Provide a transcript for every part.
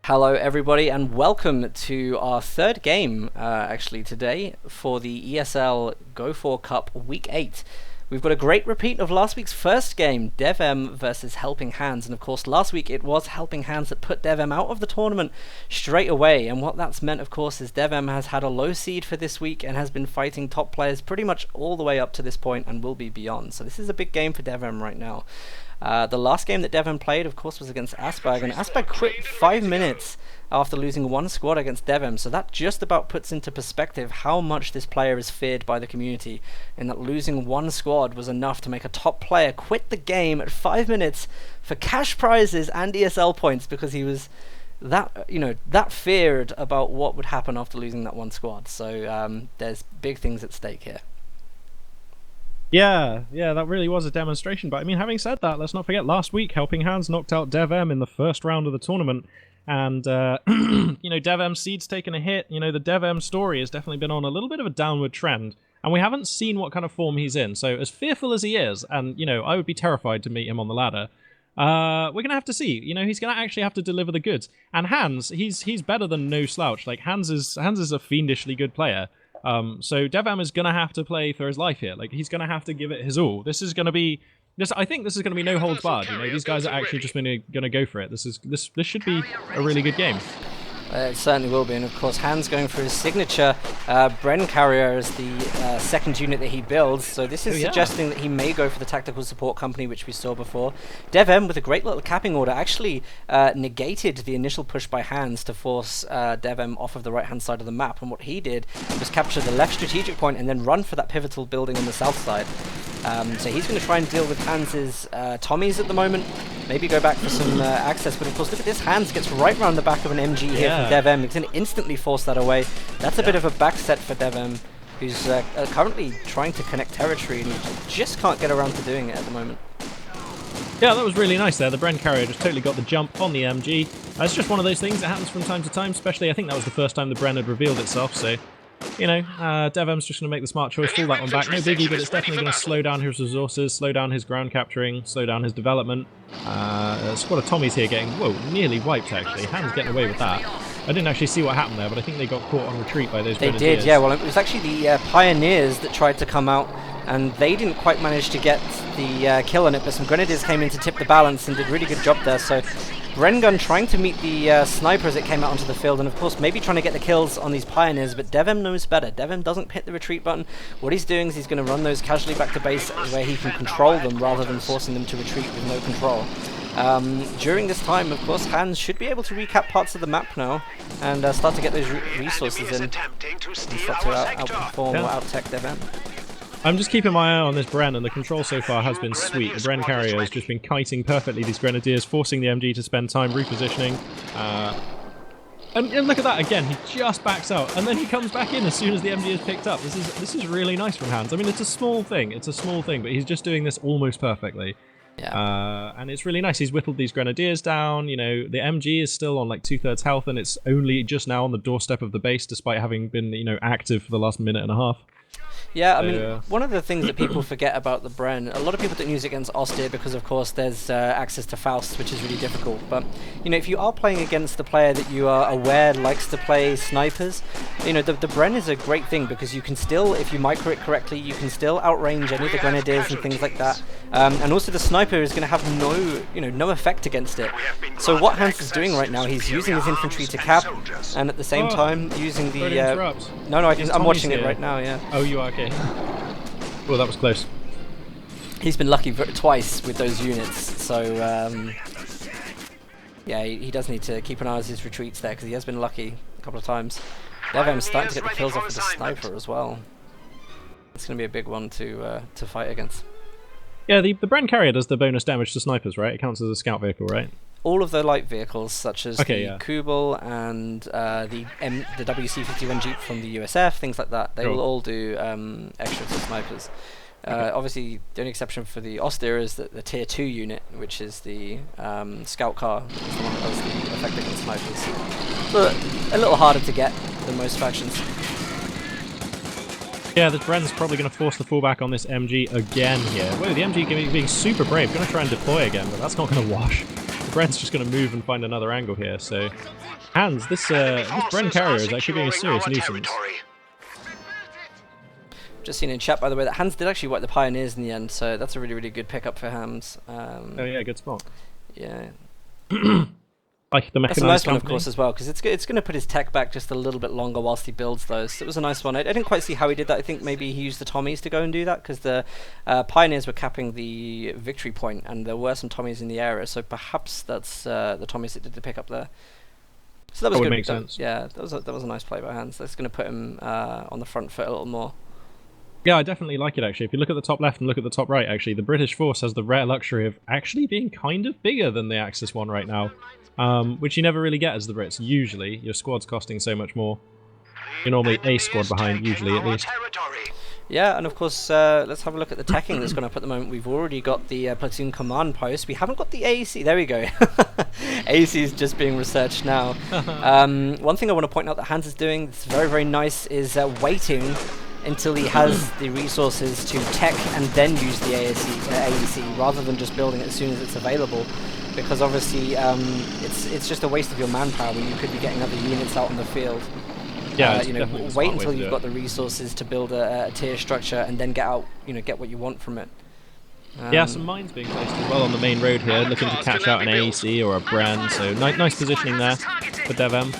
Hello everybody and welcome to our third game actually today for the ESL Go4 Cup Week 8. We've got a great repeat of last week's first game, DevM versus HelpingHans, and of course last week it was HelpingHans that put DevM out of the tournament straight away, and what that's meant of course is DevM has had a low seed for this week and has been fighting top players pretty much all the way up to this point and will be beyond, so this is a big game for DevM right now. The last game that DevM played, of course, was against Asbag, and Asbag quit 5 minutes after losing one squad against DevM, so that just about puts into perspective how much this player is feared by the community, and that losing one squad was enough to make a top player quit the game at 5 minutes for cash prizes and ESL points because he was that feared about what would happen after losing that one squad. So there's big things at stake here. Yeah, that really was a demonstration. But I mean, having said that, let's not forget last week HelpingHans knocked out DevM in the first round of the tournament, and DevM seed's taken a hit. The DevM story has definitely been on a little bit of a downward trend, and we haven't seen what kind of form he's in. So as fearful as he is, and I would be terrified to meet him on the ladder. We're gonna have to see. He's gonna actually have to deliver the goods. And Hans, he's better than no slouch. Like Hans is a fiendishly good player. So DevM is going to have to play for his life here. Like, he's going to have to give it his all. This is going to be... I think this is going to be no holds barred. These guys are actually just going to go for it. This should be a really good game. It certainly will be, and of course Hans going for his signature Bren carrier as the second unit that he builds, so this is suggesting that he may go for the tactical support company, which we saw before. DevM with a great little capping order actually negated the initial push by Hans to force DevM off of the right hand side of the map, and what he did was capture the left strategic point and then run for that pivotal building on the south side. So he's going to try and deal with Hans's Tommies at the moment, maybe go back for some access, but of course look at this, Hans gets right round the back of an MG here from DevM. He's going to instantly force that away. That's a bit of a back set for DevM, who's currently trying to connect territory and just can't get around to doing it at the moment. Yeah, that was really nice there. The Bren carrier just totally got the jump on the MG. It's just one of those things that happens from time to time, especially I think that was the first time the Bren had revealed itself, so... DevM's just going to make the smart choice, pull that one back. No biggie, but it's definitely going to slow down his resources, slow down his ground capturing, slow down his development. A squad of Tommies here getting, nearly wiped actually. Hans getting away with that. I didn't actually see what happened there, but I think they got caught on retreat by those Grenadiers. They did, yeah. Well, it was actually the Pioneers that tried to come out, and they didn't quite manage to get the kill on it, but some Grenadiers came in to tip the balance and did a really good job there. So Brengun trying to meet the sniper as it came out onto the field, and of course maybe trying to get the kills on these Pioneers, but DevM knows better. DevM doesn't hit the retreat button. What he's doing is he's going to run those casually back to base where he can control them rather than forcing them to retreat with no control. During this time, of course, Hans should be able to recap parts of the map now and start to get those resources in and start to outperform or out-tech DevM. I'm just keeping my eye on this Bren, and the control so far has been sweet. The Bren carrier has just been kiting perfectly these Grenadiers, forcing the MG to spend time repositioning. And look at that again, he just backs out, and then he comes back in as soon as the MG is picked up. This is really nice from Hans. I mean, it's a small thing, but he's just doing this almost perfectly. Yeah. And it's really nice. He's whittled these Grenadiers down. The MG is still on like 2/3 health, and it's only just now on the doorstep of the base, despite having been active for the last minute and a half. Yeah, I mean, one of the things that people forget about the Bren, a lot of people don't use it against Austere because, of course, there's access to Faust, which is really difficult. But, if you are playing against the player that you are aware likes to play snipers, the Bren is a great thing because you can still, if you micro it correctly, you can still outrange any of the Grenadiers and things like that. And also the sniper is going to have no effect against it. So what Hans is doing right now, he's using his infantry to cap, and at the same time using the... I'm watching it right now, yeah. Oh, you are? Okay. Well, that was close. He's been lucky twice with those units, so yeah, he does need to keep an eye on his retreats there because he has been lucky a couple of times. DevM's starting to get the kills off with the sniper as well. It's going to be a big one to fight against. Yeah, the Bren carrier does the bonus damage to snipers, right? It counts as a scout vehicle, right? All of the light vehicles, such as the Kubel and the WC-51 Jeep from the USF, things like that, they will all do extra to snipers. Obviously, the only exception for the Austere is the Tier 2 unit, which is the scout car, is the one that does the effect against snipers. But a little harder to get than most factions. Yeah, the Bren's probably going to force the fallback on this MG again here. Whoa, the MG being super brave, going to try and deploy again, but that's not going to wash. Brent's just going to move and find another angle here. So, Hans, this Brent carrier is actually being a serious nuisance. Just seen in chat, by the way, that Hans did actually wipe the Pioneers in the end, so that's a really, really good pickup for Hans. Oh yeah, good spot. Yeah. Like the That's a nice one, of course, as well, because it's going to put his tech back just a little bit longer whilst he builds those. It was a nice one. I didn't quite see how he did that. I think maybe he used the Tommies to go and do that, because the Pioneers were capping the victory point, and there were some Tommies in the area, so perhaps that's the Tommies that did the pickup there. So that was that good. Would make sense. Yeah, that was a nice play by Hans. That's going to put him on the front foot a little more. Yeah, I definitely like it, actually. If you look at the top left and look at the top right, actually, the British force has the rare luxury of actually being kind of bigger than the Axis one right now, which you never really get as the Brits. Usually, your squad's costing so much more. You're normally a squad behind, usually, at least. Yeah, and of course, let's have a look at the teching that's gone up at the moment. We've already got the platoon command post. We haven't got the AEC. There we go. AEC is just being researched now. One thing I want to point out that Hans is doing that's very, very nice is waiting until he has the resources to tech and then use the AEC rather than just building it as soon as it's available, because obviously it's just a waste of your manpower when you could be getting other units out on the field. Yeah, you know, wait until you've got the resources to build a tier structure and then get out, get what you want from it. Yeah, some mines being placed as well on the main road here, looking to catch out an AEC or a Bren, so nice positioning there for DevM.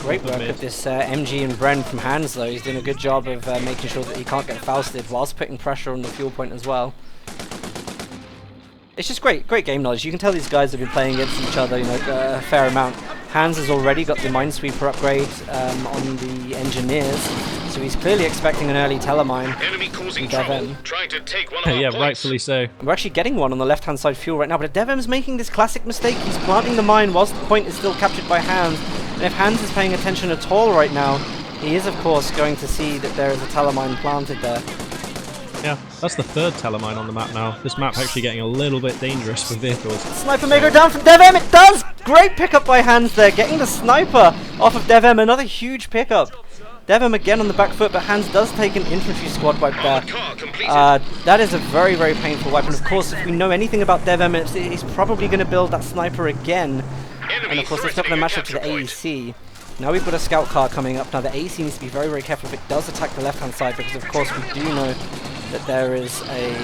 Great work at this MG and Bren from Hans, though. He's doing a good job of making sure that he can't get Fausted whilst putting pressure on the fuel point as well. It's just great game knowledge. You can tell these guys have been playing against each other, a fair amount. Hans has already got the Minesweeper upgrade on the Engineers, so he's clearly expecting an early telemine. Enemy causing trouble, trying to take one of our yeah, points. rightfully so. We're actually getting one on the left-hand side fuel right now, but DevM's making this classic mistake. He's planting the mine whilst the point is still captured by Hans. And if Hans is paying attention at all right now, he is, of course, going to see that there is a telemine planted there. Yeah, that's the third telemine on the map now. This map actually getting a little bit dangerous for vehicles. Sniper may go down from DevM. It does! Great pickup by Hans there, getting the sniper off of DevM. Another huge pickup. DevM again on the back foot, but Hans does take an infantry squad wipe there. That is a very, very painful wipe. And of course, if we know anything about DevM, he's probably going to build that sniper again. And of course, it's not going to match up to the AEC. Now we've got a scout car coming up. Now the AEC needs to be very, very careful if it does attack the left-hand side, because of course we do know that there is a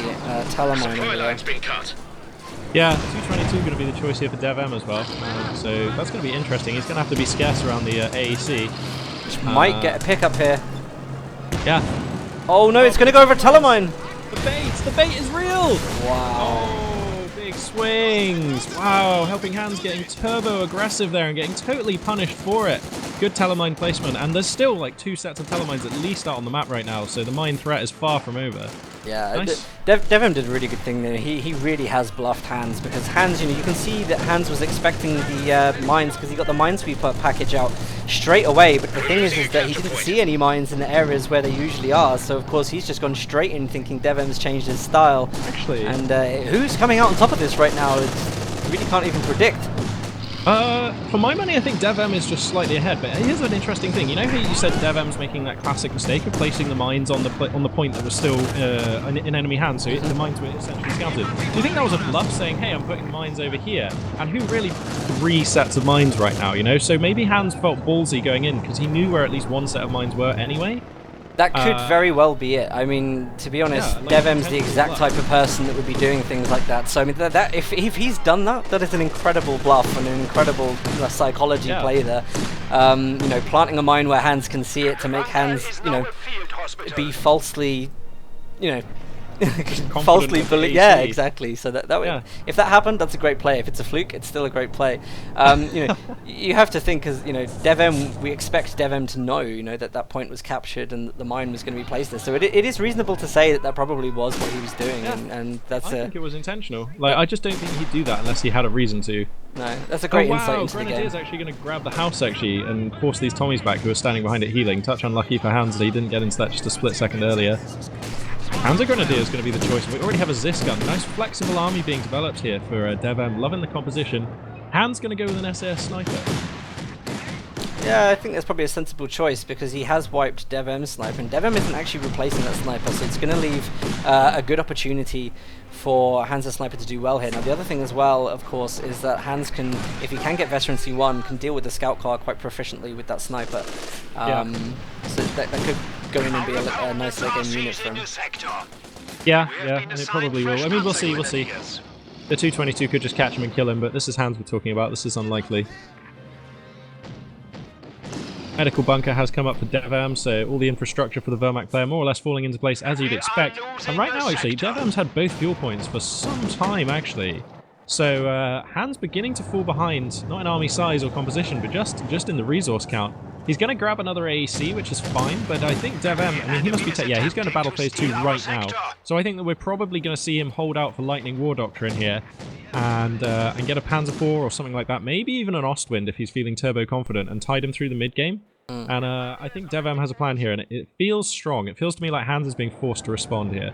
telemine over there. Yeah, 222 going to be the choice here for DevM as well. So that's going to be interesting. He's going to have to be scarce around the AEC. Which might get a pickup here. Yeah. Oh no, it's going to go over telemine. The bait is real. Wow. Oh, big swings. Wow, HelpingHans getting turbo aggressive there and getting totally punished for it. Good telemine placement, and there's still like 2 sets of telemines at least out on the map right now, so the mine threat is far from over. Yeah, nice. DevM did a really good thing there. He really has bluffed Hans, because Hans, you can see that Hans was expecting the mines, because he got the Minesweeper package out straight away, but the thing is that he didn't see any mines in the areas where they usually are, so of course he's just gone straight in thinking DevM's changed his style. Actually. And who's coming out on top of this right now, you really can't even predict. For my money, I think DevM is just slightly ahead, but here's an interesting thing. You know how you said DevM's making that classic mistake of placing the mines on the point that was still in enemy hands, so the mines were essentially scouted. Do you think that was a bluff, saying, hey, I'm putting mines over here? And who really 3 sets of mines right now, So maybe Hans felt ballsy going in, because he knew where at least 1 set of mines were anyway. That could very well be it. I mean, to be honest, yeah, DevM's the exact type of person that would be doing things like that. So I mean, that if he's done that, that is an incredible bluff and an incredible psychology play there. Planting a mine where Hans can see it to make Hans, be falsely, falsely believe. Yeah, exactly. So that way, if that happened, that's a great play. If it's a fluke, it's still a great play. You have to think, as DevM, we expect DevM to know, that point was captured and that the mine was going to be placed there. So it is reasonable to say that probably was what he was doing, and that's. I think it was intentional. I just don't think he'd do that unless he had a reason to. No, that's a great insight into the game. Grenadier's actually going to grab the house and force these Tommies back who are standing behind it healing. Touch unlucky for Hans that he didn't get into that just a split second earlier. Hands Grenadier is going to be the choice. We already have a Zis gun. Nice flexible army being developed here for DevM. Loving the composition. Hans going to go with an SAS sniper. Yeah, I think that's probably a sensible choice because he has wiped DevM's sniper, and DevM isn't actually replacing that sniper, so it's going to leave a good opportunity for Hans' sniper to do well here. Now, the other thing as well, of course, is that Hans can, if he can get Veteran C1, can deal with the scout car quite proficiently with that sniper. So that could go in and be a nice late game unit for him. Yeah, and it probably will. I mean, we'll see. The 222 could just catch him and kill him, but this is Hans we're talking about. This is unlikely. Medical bunker has come up for DevM, so all the infrastructure for the Vermac player more or less falling into place as you'd expect. And right now, actually, DevM's had both fuel points for some time, actually. So Hans beginning to fall behind, not in army size or composition, but just in the resource count. He's going to grab another AEC, which is fine, but I think DevM, I mean, he must be... yeah, he's going to battle phase 2 right now. So I think that we're probably going to see him hold out for Lightning War Doctrine here and get a Panzer IV or something like that. Maybe even an Ostwind if he's feeling turbo confident and tide him through the mid-game. And I think DevM has a plan here, and it feels strong. It feels to me like Hans is being forced to respond here.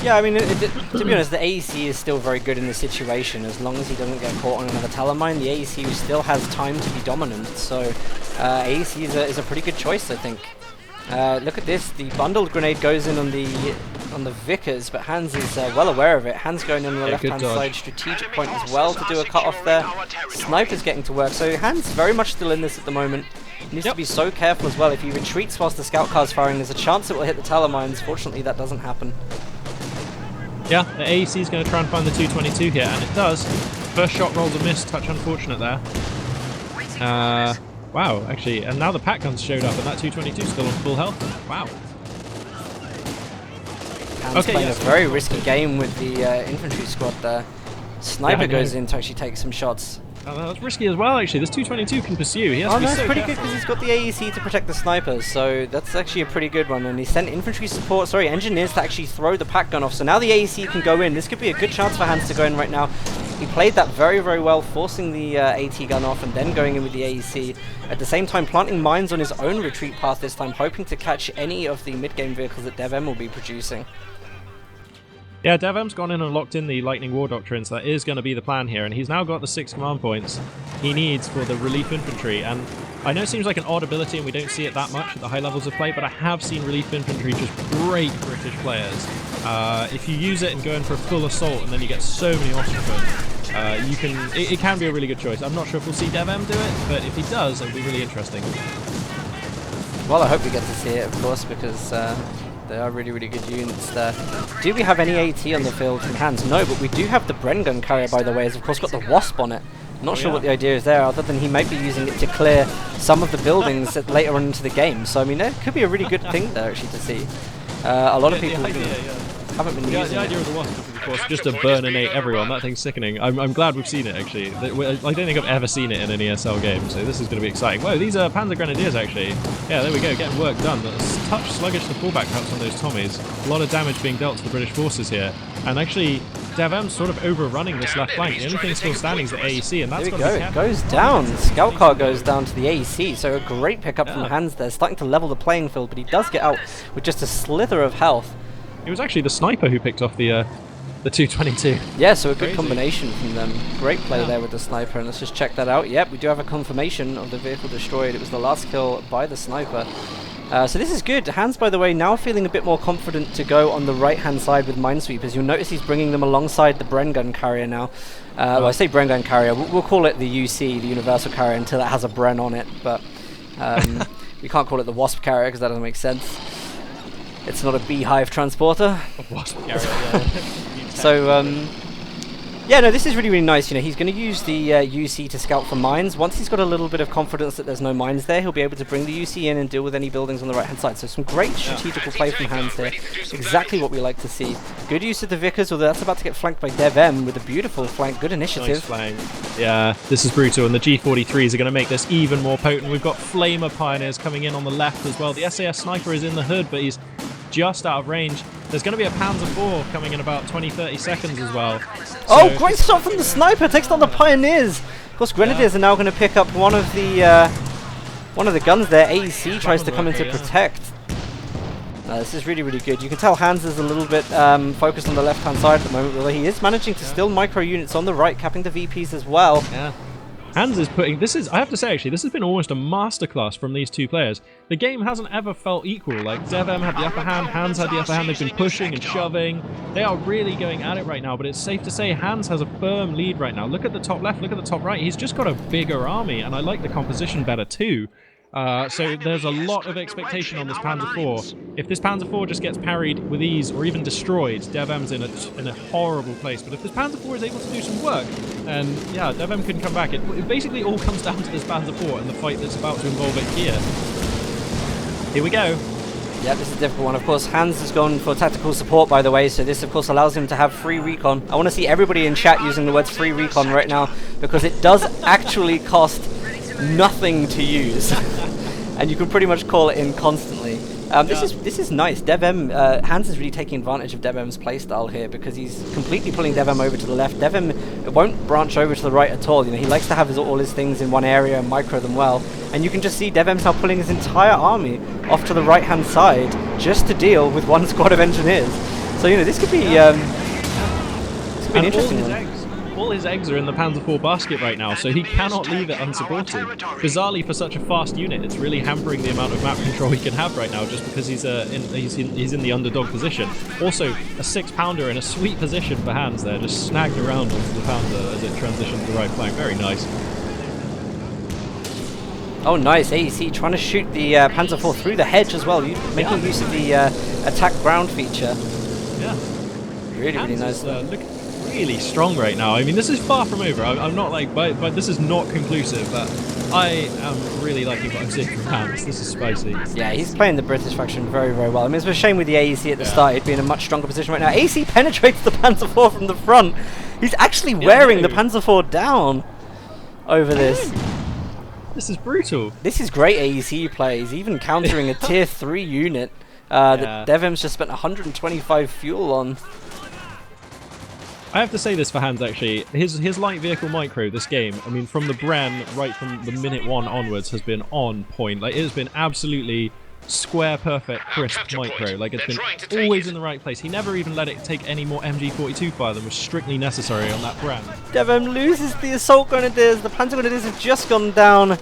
Yeah, I mean, to be honest, the AEC is still very good in this situation. As long as he doesn't get caught on another Talonmine, the AEC still has time to be dominant. So AEC is a pretty good choice, I think. Look at this. The bundled grenade goes in on the Vickers, but Hans is well aware of it. Hans going in on the left-hand side strategic point as well to do a cut-off there. Sniper's getting to work. So Hans very much still in this at the moment. He needs to be so careful as well. If he retreats whilst the scout car's firing, there's a chance it will hit the Talonmines. Fortunately, that doesn't happen. Yeah, the AEC is going to try and find the 222 here, and it does. First shot rolls a miss, touch unfortunate there. Wow, actually, and now the pack guns showed up, and that 222 is still on full health. Wow. Hans playing a very risky game with the infantry squad there. Sniper goes in to actually take some shots. Oh, that's risky as well, actually. This 222 can pursue. He has to be that's so pretty careful. good because he's got the AEC to protect the snipers, so that's actually a pretty good one. And he sent engineers to actually throw the pack gun off, so now the AEC can go in. This could be a good chance for Hans to go in right now. He played that very, very well, forcing the AT gun off and then going in with the AEC. At the same time, planting mines on his own retreat path this time, hoping to catch any of the mid-game vehicles that DevM will be producing. Yeah, DevM's gone in and locked in the Lightning War Doctrine, so that is going to be the plan here, and he's now got the 6 command points he needs for the relief infantry. And I know it seems like an odd ability and we don't see it that much at the high levels of play, but I have seen relief infantry just great British players. If you use it and go in for a full assault and then you get so many Ostracon, it can be a really good choice. I'm not sure if we'll see DevM do it, but if he does, it'll be really interesting. Well, I hope we get to see it, of course, because they are really, really good units there. Do we have any AT on the field from Hans? No, but we do have the Bren gun carrier, by the way. Has of course got the Wasp on it. Not sure what the idea is there, other than he might be using it to clear some of the buildings later on into the game. So, I mean, it could be a really good thing there, actually, to see. A lot of people haven't been using it. The idea of the Wasp is, of course, just to burninate everyone. That thing's sickening. I'm glad we've seen it, actually. I don't think I've ever seen it in an ESL game, so this is going to be exciting. Whoa, these are Panzer Grenadiers, actually. Yeah, there we go, getting work done. That's a touch sluggish to pullback perhaps on those Tommies. A lot of damage being dealt to the British forces here. And actually, DevM's sort of overrunning this left flank. The only thing still standing is the AEC, and that's got to be careful. It goes down. The scout car goes down to the AEC, so a great pickup from Hans there. Starting to level the playing field, but he does get out with just a slither of health. It was actually the sniper who picked off the 222. Yeah, so a good combination from them. Great play there with the sniper, and let's just check that out. Yep, we do have a confirmation of the vehicle destroyed. It was the last kill by the sniper. So this is good. Hans, by the way, now feeling a bit more confident to go on the right-hand side with Minesweepers. You'll notice he's bringing them alongside the Bren gun carrier now. Well, I say Bren gun carrier. We'll call it the UC, the Universal Carrier, until it has a Bren on it. But we can't call it the Wasp carrier because that doesn't make sense. It's not a beehive transporter. Wasp carrier, yeah. So, yeah, no, this is really, really nice. You know, he's going to use the UC to scout for mines. Once he's got a little bit of confidence that there's no mines there, he'll be able to bring the UC in and deal with any buildings on the right-hand side. So some great strategical play from Hans there. Exactly what we like to see. Good use of the Vickers, although that's about to get flanked by DevM with a beautiful flank. Good initiative. Nice flank. Yeah, this is brutal, and the G43s are going to make this even more potent. We've got Flamer Pioneers coming in on the left as well. The SAS Sniper is in the hood, but he's just out of range. There's going to be a Panzer IV coming in about 20-30 seconds as well. So great shot from the sniper, takes down the Pioneers. Of course, Grenadiers are now going to pick up one of the guns there. AEC tries to come in to protect. This is really, really good. You can tell Hans is a little bit focused on the left-hand side at the moment, although he is managing to still micro units on the right, capping the VPs as well. Yeah. Hans is putting... I have to say, actually, this has been almost a masterclass from these two players. The game hasn't ever felt equal. Like, DevM had the upper hand, Hans had the upper hand, they've been pushing and shoving. They are really going at it right now, but it's safe to say Hans has a firm lead right now. Look at the top left, look at the top right. He's just got a bigger army, and I like the composition better too. So there's a lot of expectation on this Panzer IV. If this Panzer IV just gets parried with ease or even destroyed, DevM's in a horrible place. But if this Panzer IV is able to do some work, then yeah, DevM can come back. It basically all comes down to this Panzer IV and the fight that's about to involve it here. Here we go. Yeah, this is a difficult one. Of course, Hans has gone for tactical support, by the way, so this, of course, allows him to have free recon. I want to see everybody in chat using the words free recon right now, because it does actually cost nothing to use. And you can pretty much call it in constantly. This is nice. DevM, Hans is really taking advantage of DevM's playstyle here, because he's completely pulling DevM over to the left. DevM won't branch over to the right at all. You know, he likes to have all his things in one area and micro them well. And you can just see DevM's now pulling his entire army off to the right-hand side just to deal with one squad of engineers. So, you know, this could be, an interesting one. All his eggs are in the Panzer IV basket right now, so he cannot leave it unsupported. Bizarrely, for such a fast unit, it's really hampering the amount of map control he can have right now, just because he's in the underdog position. Also, a 6-pounder in a sweet position for Hans there, just snagged around onto the Panzer as it transitions to the right flank. Very nice. Oh, nice. AEC trying to shoot the Panzer IV through the hedge as well, making use of the attack ground feature. Yeah. Really nice. Really strong right now. I mean, this is far from over. I'm not like, but this is not conclusive. But I am really liking what I'm seeing from Hans. This is spicy. Yeah, he's playing the British faction very well. I mean, it's a shame with the AEC at the start. He'd be in a much stronger position right now. AEC penetrates the Panzer IV from the front. He's actually wearing the Panzer IV down over this. This is brutal. This is great AEC play. He's even countering a tier 3 unit that DevM's just spent 125 fuel on. I have to say this for Hans, actually. His light vehicle micro this game, I mean, from the Bren, right from the minute 1 onwards, has been on point. Like, it has been absolutely square perfect, crisp micro. Like, it's been always in the right place. He never even let it take any more MG42 fire than was strictly necessary on that Bren. DevM loses the assault grenadiers. The Panzer grenadiers have just gone down.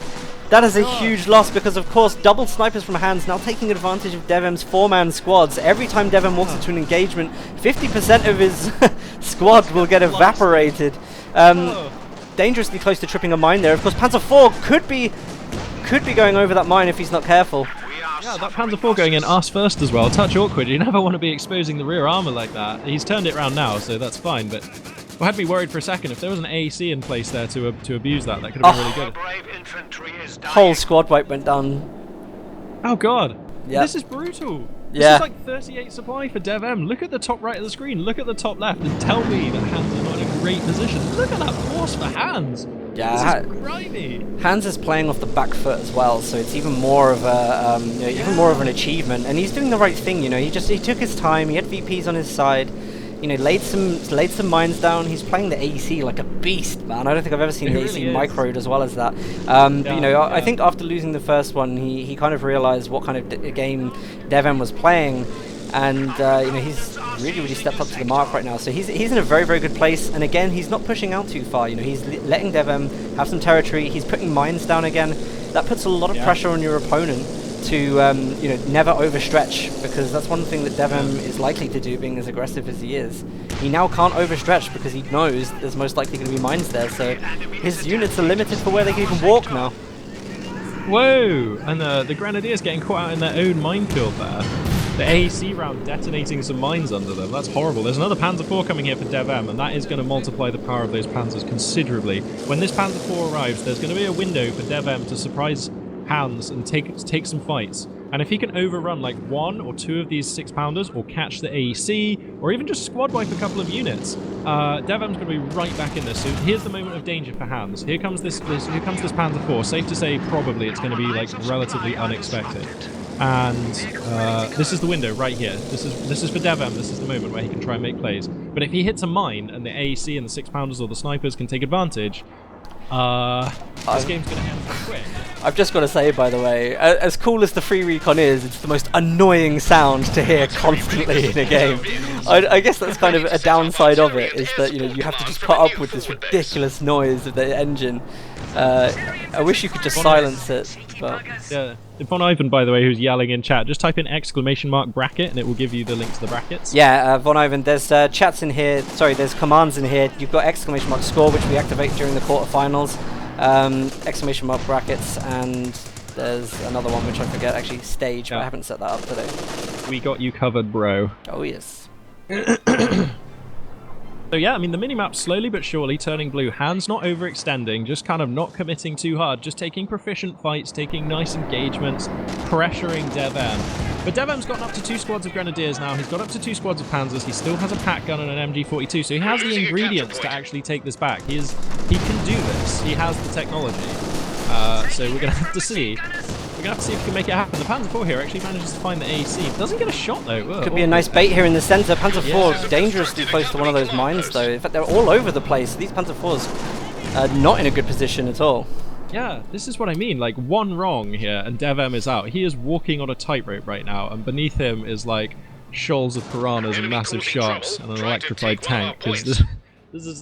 That is a huge loss because, of course, double snipers from Hans now taking advantage of DevM's 4-man squads. Every time DevM walks into an engagement, 50% of his squad will get evaporated. Dangerously close to tripping a mine there. Of course, Panzer IV could be going over that mine if he's not careful. Yeah, that Panzer IV going in ass first as well. Touch awkward. You never want to be exposing the rear armor like that. He's turned it around now, so that's fine. But I had me worried for a second. If there was an AEC in place there to abuse that, that could have been really good. Whole squad wipe went down. Oh god. Yep. This is brutal. This Yeah. is like 38 supply for DevM. Look at the top right of the screen. Look at the top left and tell me that Hans is not in a great position. Look at that force for Hans. Yeah, This is grimy. Hans is playing off the back foot as well, so it's even more of a even more of an achievement. And he's doing the right thing. You know, he took his time. He had VPs on his side. You know, laid some mines down. He's playing the AEC like a beast, man. I don't think I've ever seen the AEC microed as well as that. But, you know, I think after losing the first one, he kind of realized what kind of game DevM was playing, and you know, he's really stepped up to the mark right now. So he's in a very good place. And again, he's not pushing out too far. You know, he's letting DevM have some territory. He's putting mines down again. That puts a lot of pressure on your opponent to you know, never overstretch, because that's one thing that DevM is likely to do, being as aggressive as he is. He now can't overstretch because he knows there's most likely going to be mines there, so his units are limited for where they can even walk now. Whoa! And the Grenadiers getting caught out in their own minefield there. The AEC round detonating some mines under them. That's horrible. There's another Panzer IV coming here for DevM, and that is going to multiply the power of those Panzers considerably. When this Panzer IV arrives, there's going to be a window for DevM to surprise Hans and take some fights. And if he can overrun like 1 or 2 of these 6-pounders, or catch the AEC, or even just squad wipe a couple of units, DevM's going to be right back in this. So here's the moment of danger for Hans. Here comes this Panzer IV. Safe to say, probably it's going to be like relatively unexpected. And this is the window right here. This is for DevM. This is the moment where he can try and make plays. But if he hits a mine and the AEC and the 6-pounders or the snipers can take advantage, This game's gonna end quick. I've just got to say, by the way, as cool as the free recon is, it's the most annoying sound to hear constantly in a game. I guess that's kind of a downside of it, is that you have to just put up with this ridiculous noise of the engine. I wish you could just silence it. But yeah, Von Ivan, by the way, who's yelling in chat, just type in !bracket and it will give you the link to the brackets. Yeah, Von Ivan, there's chats in here. Sorry, there's commands in here. You've got !score, which we activate during the quarterfinals. !brackets, and there's another one which I forget, actually, stage, but I haven't set that up today. We got you covered, bro. Oh yes. So yeah, I mean, the minimap's slowly but surely turning blue. Hans not overextending, just kind of not committing too hard, just taking proficient fights, taking nice engagements, pressuring DevM. But DevM's gotten up to 2 squads of Grenadiers now, he's got up to 2 squads of Panzers, he still has a pack gun and an MG42, so he has the ingredients to actually take this back. He can do this, he has the technology. So we're going to have to see. We're going to have to see if we can make it happen. The Panzer IV here actually manages to find the AEC. Doesn't get a shot though. Whoa, could be a nice bait here in the center. Panzer IV dangerously close to one of those mines though. In fact, they're all over the place. These Panzer IVs are not in a good position at all. Yeah, this is what I mean. Like, one wrong here and DevM is out. He is walking on a tightrope right now, and beneath him is like shoals of piranhas and massive sharks and an electrified tank. Because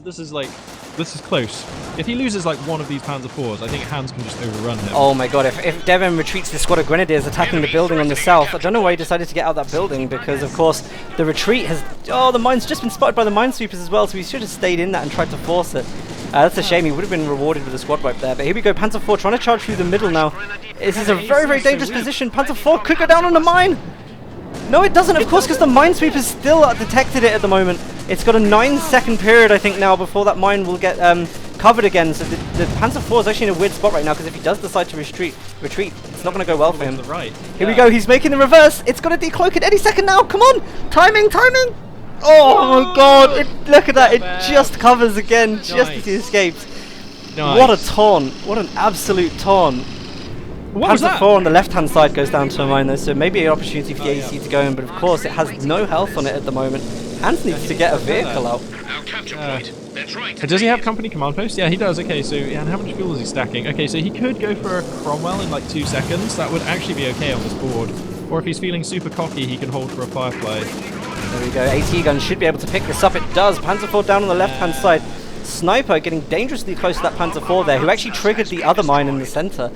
this is close. If he loses like one of these Panzer IVs, I think Hans can just overrun him. Oh my god, if DevM retreats the squad of Grenadiers attacking the building on the south, I don't know why he decided to get out of that building, because of course the retreat has... Oh, the mine's just been spotted by the minesweepers as well, so he should have stayed in that and tried to force it. That's a shame, he would have been rewarded with a squad wipe there. But here we go, Panzer IV trying to charge through the middle now. This is a very, very dangerous position. Panzer IV could go down on the mine! No, it doesn't, of course, because the minesweepers still detected it at the moment. It's got a 9-second period, I think, now before that mine will get covered again. So the Panzer IV is actually in a weird spot right now, because if he does decide to retreat, it's not going to go well for him. Here we go, he's making the reverse. It's going to decloak at any second now. Come on, timing! Oh my god, look at that. It just covers again, just as he escapes. What a taunt. What an absolute taunt. Panzer IV on the left-hand side goes down to a mine though, so maybe an opportunity for the AEC to go in, but of course it has no health on it at the moment. Hans needs to get a vehicle out. Does he have company command post? Yeah, he does. Okay, so and how much fuel is he stacking? Okay, so he could go for a Cromwell in like 2 seconds. That would actually be okay on this board. Or if he's feeling super cocky, he can hold for a Firefly. There we go. AT gun should be able to pick this up. It does. Panzer IV down on the left-hand side. Sniper getting dangerously close to that Panzer IV there, who actually triggered the other mine in the center.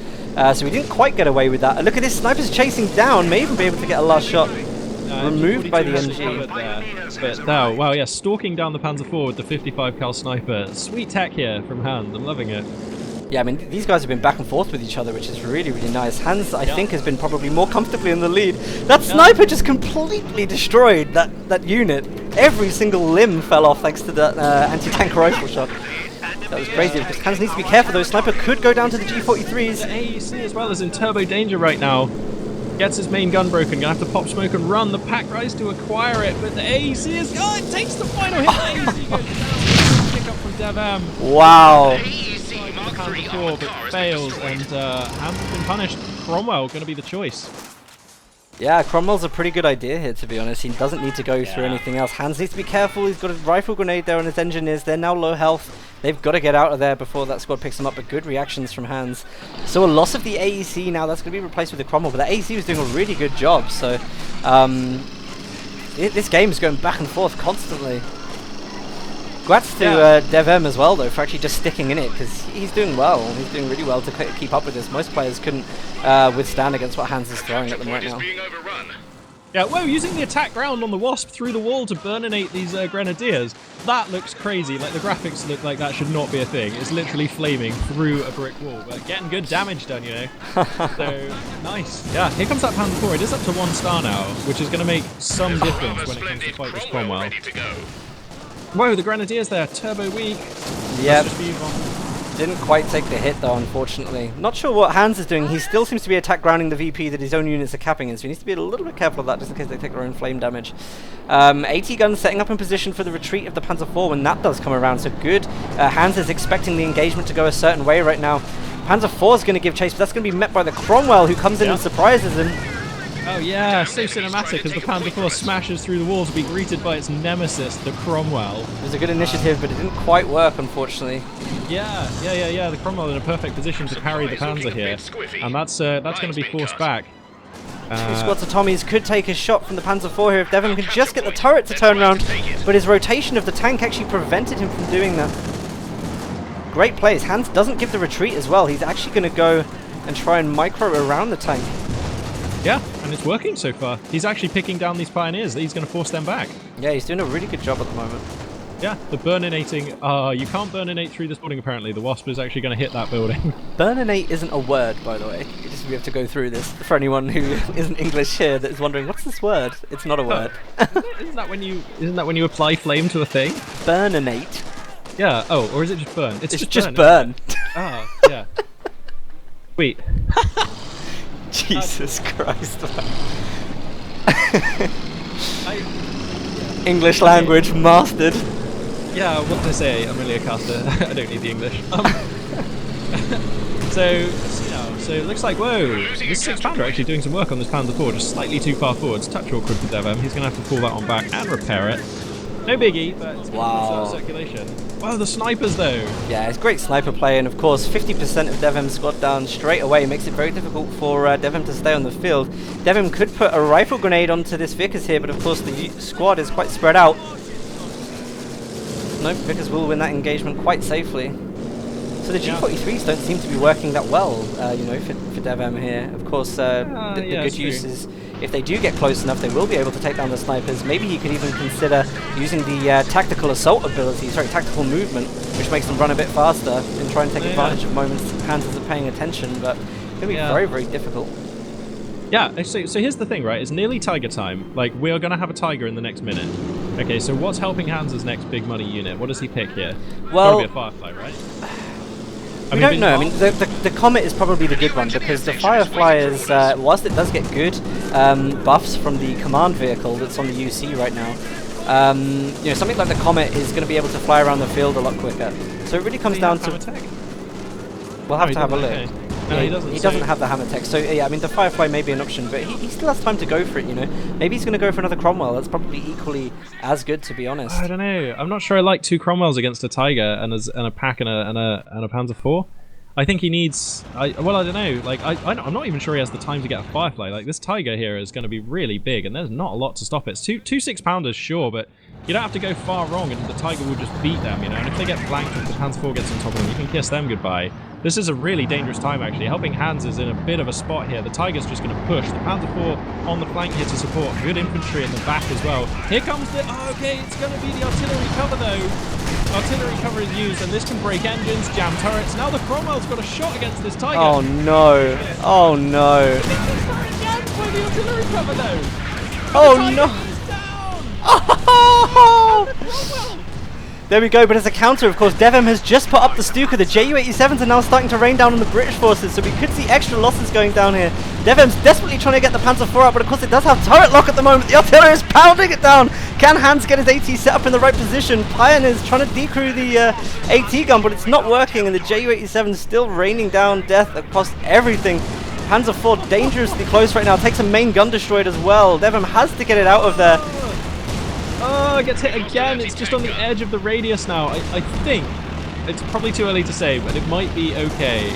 So we didn't quite get away with that. Look at this, Sniper's chasing down, may even be able to get a last shot. Removed by the MG. But now, wow, yeah, stalking down the Panzer IV with the 55 cal Sniper. Sweet tech here from Hans, I'm loving it. Yeah, I mean, these guys have been back and forth with each other, which is really, really nice. Hans, I think, has been probably more comfortably in the lead. That Sniper just completely destroyed that unit. Every single limb fell off thanks to that anti-tank rifle shot. That was crazy, because Hans needs to be careful though. Sniper could go down to the G43s. The AEC as well is in turbo danger right now. Gets his main gun broken, gonna have to pop smoke and run. The pack rise to acquire it, but the AEC is... Oh, it takes the final hit. The AEC goes down. Pick up from DevM. Wow. Panzer IV, but fails, and Hans has been punished. Cromwell gonna be the choice. Yeah, Cromwell's a pretty good idea here, to be honest. He doesn't need to go through anything else. Hans needs to be careful. He's got a rifle grenade there on his engineers. They're now low health. They've got to get out of there before that squad picks them up, but good reactions from Hans. So a loss of the AEC now. That's going to be replaced with the Cromwell, but the AEC was doing a really good job. So this game is going back and forth constantly. Congrats to DevM as well, though, for actually just sticking in it, because he's doing well. He's doing really well to keep up with this. Most players couldn't withstand against what Hans is throwing at them right now. Yeah, whoa, using the attack ground on the Wasp through the wall to burninate these Grenadiers. That looks crazy. Like, the graphics look like that should not be a thing. It's literally flaming through a brick wall, but getting good damage done, you know. So, nice. Yeah, here comes that Panzer IV. It is up to 1 star now, which is going to make some difference when it comes to fight this Cromwell. Whoa, the Grenadiers there, turbo weak. Yep. Didn't quite take the hit though, unfortunately. Not sure what Hans is doing. He still seems to be attack grounding the VP that his own units are capping in, so he needs to be a little bit careful of that just in case they take their own flame damage. AT guns setting up in position for the retreat of the Panzer IV when that does come around, so good. Hans is expecting the engagement to go a certain way right now. Panzer IV is going to give chase, but that's going to be met by the Cromwell, who comes in and surprises him. Oh yeah, so cinematic as the Panzer IV smashes through the wall to be greeted by its nemesis, the Cromwell. It was a good initiative, but it didn't quite work, unfortunately. Yeah. The Cromwell in a perfect position to carry the Panzer here, and that's going to be forced back. Two squads of Tommies could take a shot from the Panzer IV here if DevM can just get the turret to turn around, but his rotation of the tank actually prevented him from doing that. Great plays. Hans doesn't give the retreat as well. He's actually going to go and try and micro around the tank. Yeah, and it's working so far. He's actually picking down these pioneers. He's going to force them back. Yeah, he's doing a really good job at the moment. Yeah, the burninating. You can't burninate through this building apparently. The Wasp is actually going to hit that building. Burninate isn't a word, by the way. We have to go through this for anyone who isn't English here that is wondering what's this word. It's not a word. Isn't that when you apply flame to a thing? Burninate. Yeah. Oh, or is it just burn? It's just burn. Ah, yeah. Sweet. Jesus Christ. English language mastered. Yeah, what did I say? I'm really a caster. I don't need the English. So it looks like, whoa, this 6-pounder actually doing some work on this Panzer IV, just slightly too far forward. It's touch awkward for DevM. He's going to have to pull that one back and repair it. No biggie, but it's wow. Circulation. Wow, the snipers though. Yeah, it's great sniper play, and of course 50% of DevM's squad down straight away makes it very difficult for DevM to stay on the field. DevM could put a rifle grenade onto this Vickers here, but of course the squad is quite spread out. Nope, Vickers will win that engagement quite safely. So the G43s don't seem to be working that well, for DevM here. Of course, the good use is if they do get close enough, they will be able to take down the snipers. Maybe he could even consider using the tactical assault ability, tactical movement, which makes them run a bit faster and try and take advantage of moments Hans isn't paying attention, but it's going to be very, very difficult. Yeah, so here's the thing, right? It's nearly Tiger time. Like, we are going to have a Tiger in the next minute. Okay, so what's helping Hans' next big money unit? What does he pick here? Well, it's gotta be a Firefly, right? We don't know. I mean, the Comet is probably the good one, because the Firefly is, whilst it does get good buffs from the command vehicle that's on the UC right now, something like the Comet is going to be able to fly around the field a lot quicker. So it really comes down to... We'll have to have a look. Okay. No, he doesn't have the hammer tech. So yeah, I mean the Firefly may be an option, but he still has time to go for it. Maybe he's going to go for another Cromwell. That's probably equally as good, to be honest. I don't know. I'm not sure I like 2 Cromwells against a Tiger and a pack and a Panzer IV. I think he needs. I don't know. Like I'm not even sure he has the time to get a Firefly. Like this Tiger here is going to be really big, and there's not a lot to stop it. It's two 6-pounders, sure, but you don't have to go far wrong, and the Tiger will just beat them. And if they get flanked, if the Panzer IV gets on top of them, you can kiss them goodbye. This is a really dangerous time, actually. HelpingHans is in a bit of a spot here. The Tiger's just going to push. The Panzer IV on the flank here to support. Good infantry in the back as well. Here comes the... Oh, okay, it's going to be the artillery cover, though. Artillery cover is used, and this can break engines, jam turrets. Now the Cromwell's got a shot against this Tiger. Oh, no. Oh, no. Jammed by the artillery cover, though. Oh, no. Oh! There we go, but as a counter, of course, DevM has just put up the Stuka. The Ju-87s are now starting to rain down on the British forces, so we could see extra losses going down here. DevM's desperately trying to get the Panzer IV out, but of course it does have turret lock at the moment. The artillery is pounding it down. Can Hans get his AT set up in the right position? Pioneer's trying to decrew the AT gun, but it's not working, and the Ju-87 is still raining down death across everything. Panzer IV dangerously close right now. Takes a main gun destroyed as well. DevM has to get it out of there. Oh, it gets hit again. It's just on the edge of the radius now. I think it's probably too early to say, but it might be okay.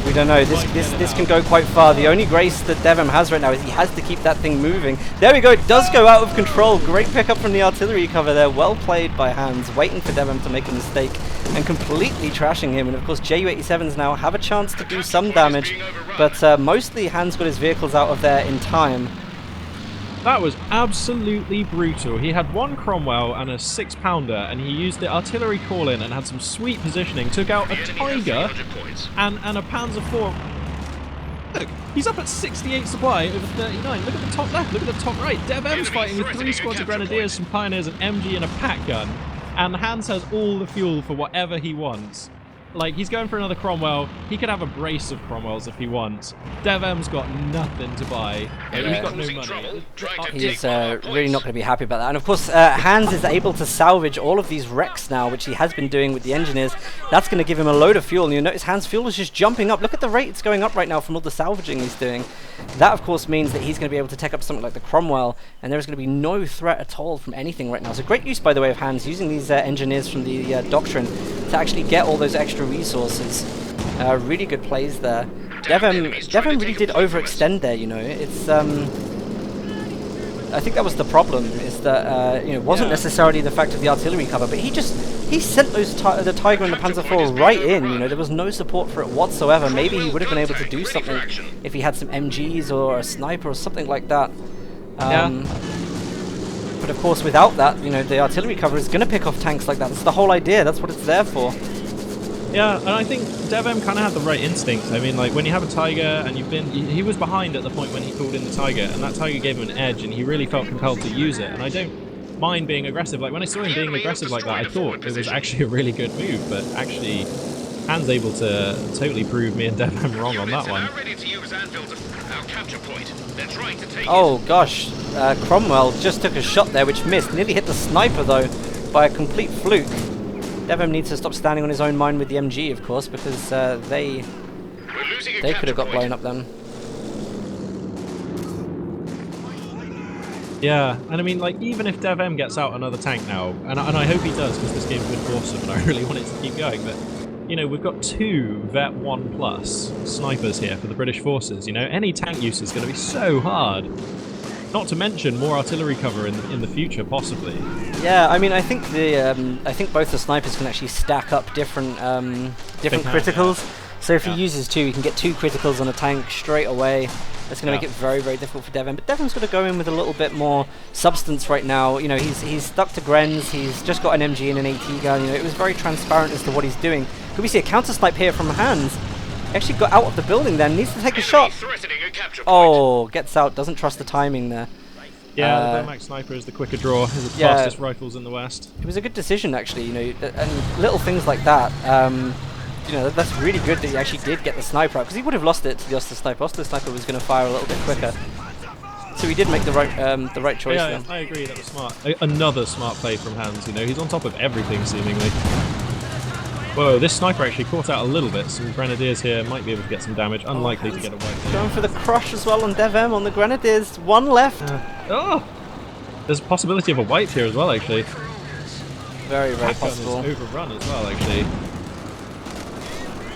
We don't know. This can go quite far. The only grace that DevM has right now is he has to keep that thing moving. There we go. It does go out of control. Great pickup from the artillery cover there. Well played by Hans, waiting for DevM to make a mistake and completely trashing him. And of course, Ju-87s now have a chance to do some damage, but mostly Hans got his vehicles out of there in time. That was absolutely brutal. He had 1 Cromwell and a 6-pounder, and he used the artillery call-in and had some sweet positioning. Took out a Tiger and a Panzer IV. Look, he's up at 68 supply over 39. Look at the top left, look at the top right. DevM's fighting with 3 squads of Grenadiers, some Pioneers, an MG, and a pack gun. And Hans has all the fuel for whatever he wants. Like, he's going for another Cromwell. He could have a brace of Cromwells if he wants. DevM's got nothing to buy. Like, he's got no money. He's really not going to be happy about that. And of course, Hans is able to salvage all of these wrecks now, which he has been doing with the engineers. That's going to give him a load of fuel. And you notice Hans' fuel is just jumping up. Look at the rate it's going up right now from all the salvaging he's doing. That, of course, means that he's going to be able to take up something like the Cromwell, and there's going to be no threat at all from anything right now. So great use, by the way, of Hans, using these engineers from the Doctrine to actually get all those extra resources. Really good plays there. DevM really did overextend there, you know. It's I think that was the problem, is that you know, it wasn't necessarily the fact of the artillery cover, but he sent those the Tiger and the Panzer IV right in. You know, there was no support for it whatsoever. Maybe he would have been able to do something if he had some MGs or a sniper or something like that. But of course, without that, you know, the artillery cover is going to pick off tanks like that. That's the whole idea. That's what it's there for. Yeah, and I think DevM kind of had the right instincts. I mean, like, when you have a Tiger and he was behind at the point when he called in the Tiger, and that Tiger gave him an edge, and he really felt compelled to use it. And I don't mind being aggressive. Like, when I saw him being aggressive like that, I thought it was actually a really good move, but actually, Hans able to totally prove me and DevM wrong on that one. Oh gosh, Cromwell just took a shot there which missed. Nearly hit the sniper though, by a complete fluke. DevM needs to stop standing on his own mine with the MG, of course, because they could have got blown up then. Yeah, and I mean, like, even if DevM gets out another tank now, and I hope he does, because this game's been awesome and I really want it to keep going, but, you know, we've got 2 Vet 1+ snipers here for the British forces. You know, any tank use is going to be so hard. Not to mention more artillery cover in the future, possibly. Yeah, I mean, I think both the snipers can actually stack up different criticals. Yeah. So if he uses 2, he can get 2 criticals on a tank straight away. That's going to make it very, very difficult for DevM. But DevM's got to go in with a little bit more substance right now. You know, he's stuck to Grenz. He's just got an MG and an AT gun. You know, it was very transparent as to what he's doing. Could we see a counter snipe here from Hans? Actually got out of the building then, needs to take a shot. Oh, gets out, doesn't trust the timing there. Yeah, the Max Sniper is the quicker draw, is the fastest rifles in the West. It was a good decision actually, you know, and little things like that, you know, that's really good that he actually did get the sniper out, because he would have lost it to the Oster Sniper. Oster Sniper was going to fire a little bit quicker. So he did make the right choice there. Yeah, I agree, that was smart. Another smart play from Hans, you know, he's on top of everything seemingly. Whoa, this sniper actually caught out a little bit. Some Grenadiers here might be able to get some damage. Unlikely to get a wipe. Going for the crush as well on DevM on the Grenadiers. 1 left. Oh! There's a possibility of a wipe here as well, actually. Very, very possible. Pack gun is overrun as well, actually.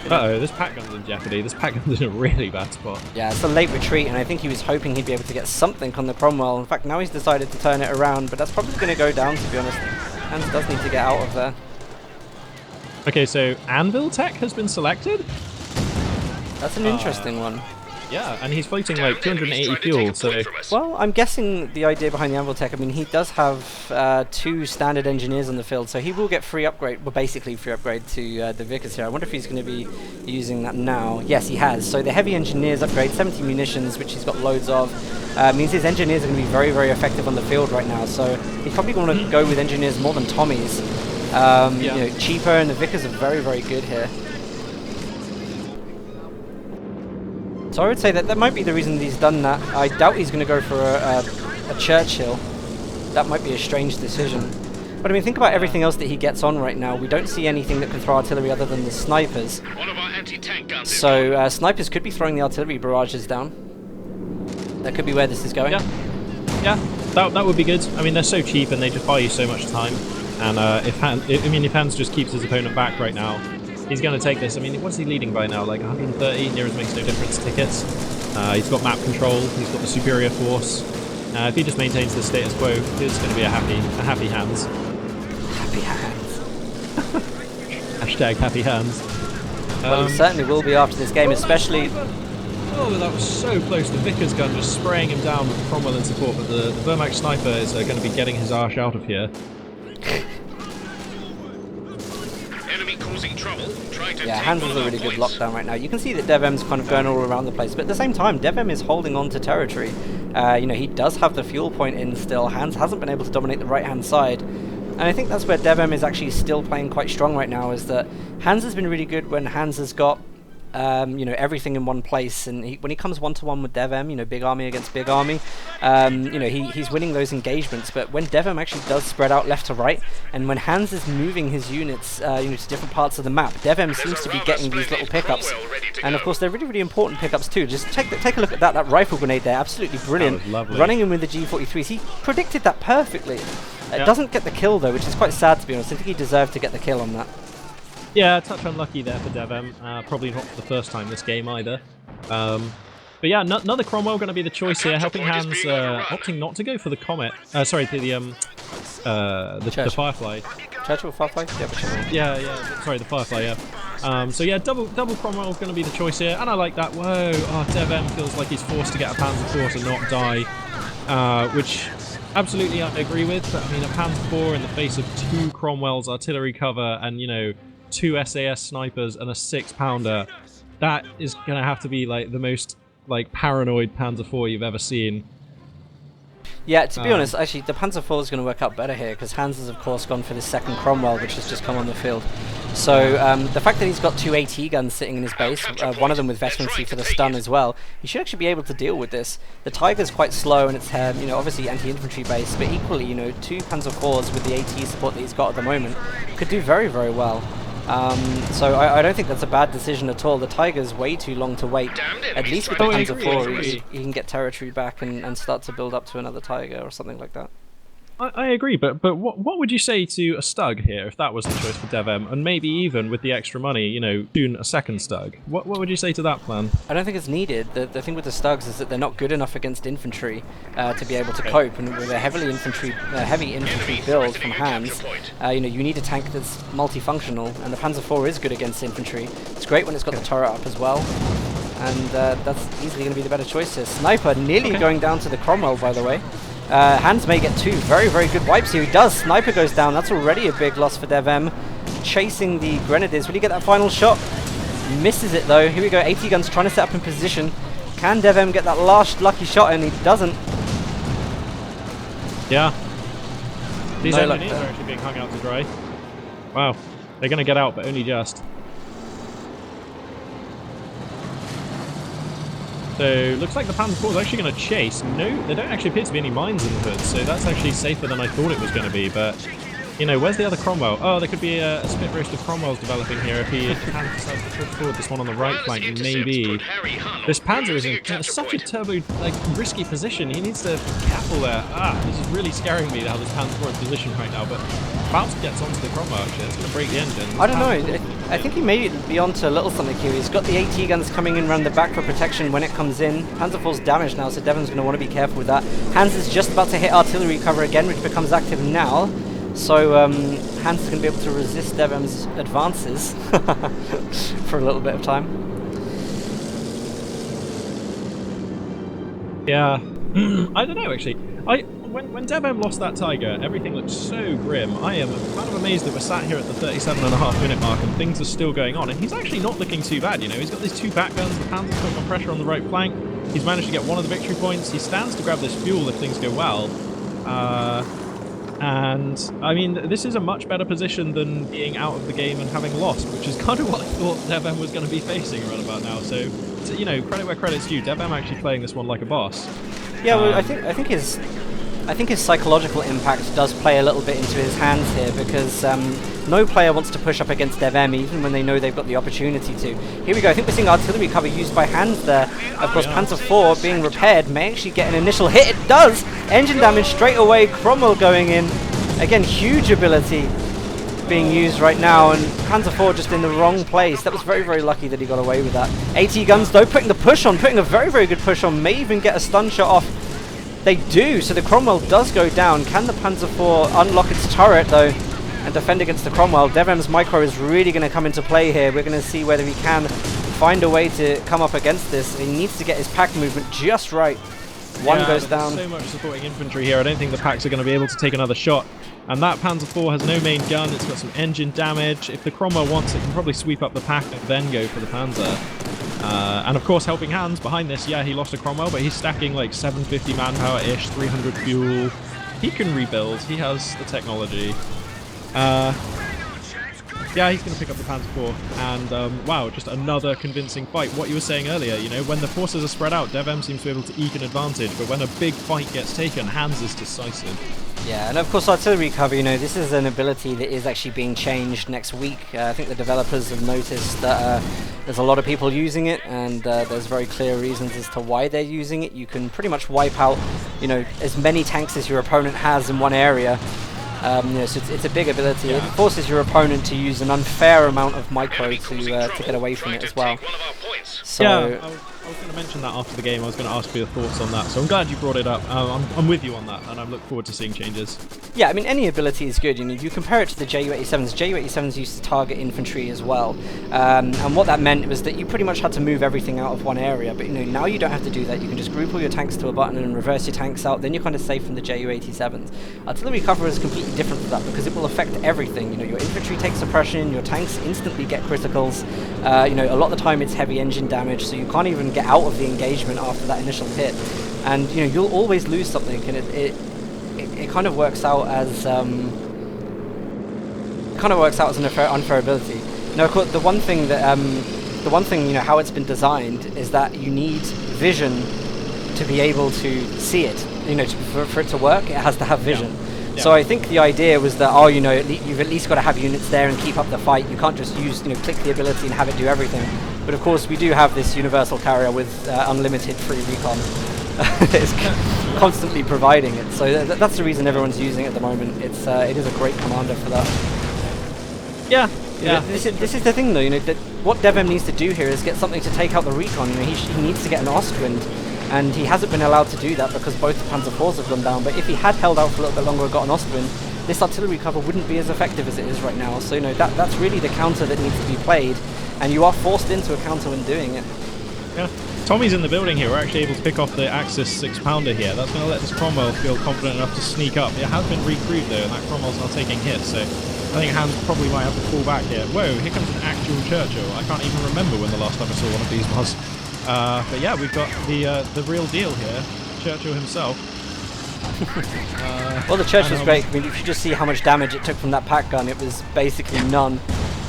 Uh-oh, this pack gun's in jeopardy. This pack gun's in a really bad spot. Yeah, it's a late retreat, and I think he was hoping he'd be able to get something on the Cromwell. In fact, now he's decided to turn it around, but that's probably going to go down, to be honest. Hans does need to get out of there. Okay, so Anvil Tech has been selected? That's an interesting one. Yeah, and he's floating like 280 fuel, so... Well, I'm guessing the idea behind the Anvil Tech, I mean, he does have 2 standard engineers on the field, so he will get free upgrade, well, basically free upgrade to the Vickers here. I wonder if he's going to be using that now. Yes, he has. So the heavy engineers upgrade, 70 munitions, which he's got loads of, means his engineers are going to be very, very effective on the field right now, so he's probably going to go with engineers more than Tommies. You know, cheaper, and the Vickers are very, very good here. So I would say that might be the reason that he's done that. I doubt he's going to go for a Churchill. That might be a strange decision. But I mean, think about everything else that he gets on right now. We don't see anything that can throw artillery other than the snipers. One of our anti-tank guns so snipers could be throwing the artillery barrages down. That could be where this is going. Yeah, that would be good. I mean, they're so cheap and they just buy you so much time. And if Hans just keeps his opponent back right now, he's going to take this. I mean, what's he leading by now? Like 130? Nearest makes no difference tickets. He's got map control. He's got the superior force. If he just maintains the status quo, it's going to be a happy Hans. Happy Hands. Hashtag happy Hands. Well, he certainly will be after this game, especially... Oh, that was so close. The Vickers gun just spraying him down with Cromwell in support, but the Wehrmacht sniper is going to be getting his arse out of here. Enemy causing trouble. Yeah, Hans is a really good lockdown right now. You can see that DevM's kind of going all around the place, but at the same time, DevM is holding on to territory. You know, he does have the fuel point in still. Hans hasn't been able to dominate the right-hand side. And I think that's where DevM is actually still playing quite strong right now, is that Hans has been really good when Hans has got everything in one place, and when he comes one-to-one with DevM, big army against big army, he's winning those engagements. But when DevM actually does spread out left to right, and when Hans is moving his units, to different parts of the map, DevM seems to be getting these little pickups, and of course they're really, really important pickups too. Just take a look at that rifle grenade there, absolutely brilliant. Running in with the G43s, he predicted that perfectly. Doesn't get the kill though, which is quite sad to be honest. I think he deserved to get the kill on that. Yeah, a touch unlucky there for DevM. Probably not for the first time this game either. But yeah, another Cromwell going to be the choice here. HelpingHans opting not to go for the Comet. The Firefly. Churchill Firefly? Yeah. Sorry, the Firefly. Yeah. So yeah, double Cromwell going to be the choice here, and I like that. Whoa! Oh, DevM feels like he's forced to get a Panzer IV to not die, which absolutely I agree with. But I mean, a Panzer IV in the face of 2 Cromwell's artillery cover and 2 SAS snipers and a 6-pounder, that is gonna have to be like the most paranoid Panzer IV you've ever seen. Yeah, to be honest, actually the Panzer IV is going to work out better here because Hans has of course gone for this second Cromwell, which has just come on the field. So the fact that he's got 2 AT guns sitting in his base, one of them with veterancy for the stun as well, he should actually be able to deal with this. The Tiger's quite slow and it's obviously anti-infantry base, but equally 2 Panzer IVs with the AT support that he's got at the moment could do very, very well. So I don't think that's a bad decision at all. The Tiger's way too long to wait. At least with the Panzer IV, he can get territory back and start to build up to another Tiger or something like that. I agree, but what would you say to a Stug here if that was the choice for DevM, and maybe even with the extra money, soon a second Stug? What would you say to that plan? I don't think it's needed. The thing with the Stugs is that they're not good enough against infantry to be able to cope, and with a heavy infantry build from Hans, you need a tank that's multifunctional, and the Panzer IV is good against infantry. It's great when it's got the turret up as well, and that's easily going to be the better choice here. Sniper nearly going down to the Cromwell, by the way. Hans may get 2 very, very good wipes here. He does. Sniper goes down. That's already a big loss for DevM. Chasing the Grenadiers. Will he get that final shot? Misses it though. Here we go. AT guns trying to set up in position. Can DevM get that last lucky shot? And he doesn't. Yeah. These engineers are actually being hung out to dry. Wow. They're going to get out, but only just. So, looks like the Panzer IV is actually going to chase. No, there don't actually appear to be any mines in the hood, so that's actually safer than I thought it was going to be, but where's the other Cromwell? Oh, there could be a spit roast of Cromwells developing here if he decides to push forward this one on the right flank, maybe. This Panzer is in such a risky position. He needs to be careful there. This is really scaring me how this Panzer IV is positioned right now, but Bounce gets onto the Cromwell actually. It's going to break the engine. I don't know. I think he may be onto a little something here. He's got the AT guns coming in around the back for protection when it comes in. Panzer IV's damaged now, so DevM's going to want to be careful with that. Hans is just about to hit artillery cover again, which becomes active now. So Hans is going to be able to resist DevM's advances for a little bit of time. Yeah, I don't know actually. When DevM lost that Tiger, everything looked so grim. I am kind of amazed that we're sat here at the 37.5-minute mark and things are still going on. And he's actually not looking too bad, He's got these 2 back guns, the Panzer's putting on pressure on the right flank. He's managed to get one of the victory points. He stands to grab this fuel if things go well. And, I mean, this is a much better position than being out of the game and having lost, which is kind of what I thought DevM was going to be facing right about now. So, credit where credit's due. DevM actually playing this one like a boss. Yeah, well, I think his psychological impact does play a little bit into his hands here, because no player wants to push up against DevM even when they know they've got the opportunity to. Here we go. I think we're seeing artillery cover used by Hans there. Of course, Panzer IV being repaired may actually get an initial hit. It does! Engine damage straight away. Cromwell going in. Again, huge ability being used right now, and Panzer IV just in the wrong place. That was very, very lucky that he got away with that. AT guns though, putting a very, very good push on. May even get a stun shot off. They do, so the Cromwell does go down. Can the Panzer IV unlock its turret though and defend against the Cromwell? DevM's micro is really going to come into play here. We're going to see whether he can find a way to come up against this. He needs to get his pack movement just right. One goes down. So much supporting infantry here. I don't think the packs are going to be able to take another shot. And that Panzer IV has no main gun. It's got some engine damage. If the Cromwell wants it, can probably sweep up the pack and then go for the Panzer. And of course, HelpingHans behind this. Yeah, he lost a Cromwell, but he's stacking like 750 manpower-ish, 300 fuel. He can rebuild. He has the technology. Yeah, he's going to pick up the Panzer IV, and wow, just another convincing fight. What you were saying earlier, you know, when the forces are spread out, DevM seems to be able to eke an advantage, but when a big fight gets taken, Hans is decisive. Yeah, and of course artillery cover, you know, this is an ability that is actually being changed next week. I think the developers have noticed that there's a lot of people using it, and there's very clear reasons as to why they're using it. You can pretty much wipe out, you know, as many tanks as your opponent has in one area. You know, so it's a big ability. Yeah. It forces your opponent to use an unfair amount of micro to get away from it as well. So Yeah, I was going to mention that after the game. I was going to ask for your thoughts on that, so I'm glad you brought it up. I'm with you on that, and I look forward to seeing changes. yeah, I mean, any ability is good. You know, you compare it to the Ju-87s. Ju-87s used to target infantry as well, and what that meant was that you pretty much had to move everything out of one area. But you know, now you don't have to do that. You can just group all your tanks to a button and reverse your tanks out. Then you're kind of safe from the Ju-87s. Artillery cover is completely different from that because it will affect everything. You know, your infantry takes suppression, your tanks instantly get criticals. You know, a lot of the time it's heavy engine damage, so you can't even get out of the engagement after that initial hit. And you know, you'll always lose something, and it kind of works out as an unfair ability. Now, of course, the one thing you know how it's been designed is that you need vision to be able to see it. You know, for it to work, it has to have vision. Yeah. So I think the idea was that, oh, you know, you've at least got to have units there and keep up the fight. You can't just use, you know, click the ability and have it do everything. But of course, we do have this universal carrier with unlimited free recon. It's constantly providing it. So that's the reason everyone's using it at the moment. It is a great commander for that. Yeah. Yeah. This is the thing, though. You know, that what DevM needs to do here is get something to take out the recon. You know, he needs to get an Ostwind, and he hasn't been allowed to do that because both the Panzer IVs have gone down. But if he had held out for a little bit longer and got an Ostwind, this artillery cover wouldn't be as effective as it is right now. So you know, that's really the counter that needs to be played, and you are forced into a counter when doing it. Yeah. Tommy's in the building here. We're actually able to pick off the Axis 6-pounder here. That's going to let this Cromwell feel confident enough to sneak up. It has been recrewed though, and that Cromwell's not taking hits, so I think Hans probably might have to fall back here. Whoa, here comes an actual Churchill. I can't even remember when the last time I saw one of these was. But yeah, we've got the real deal here. Churchill himself. Well, the Churchill's great. I mean, if you just see how much damage it took from that pack gun, it was basically none.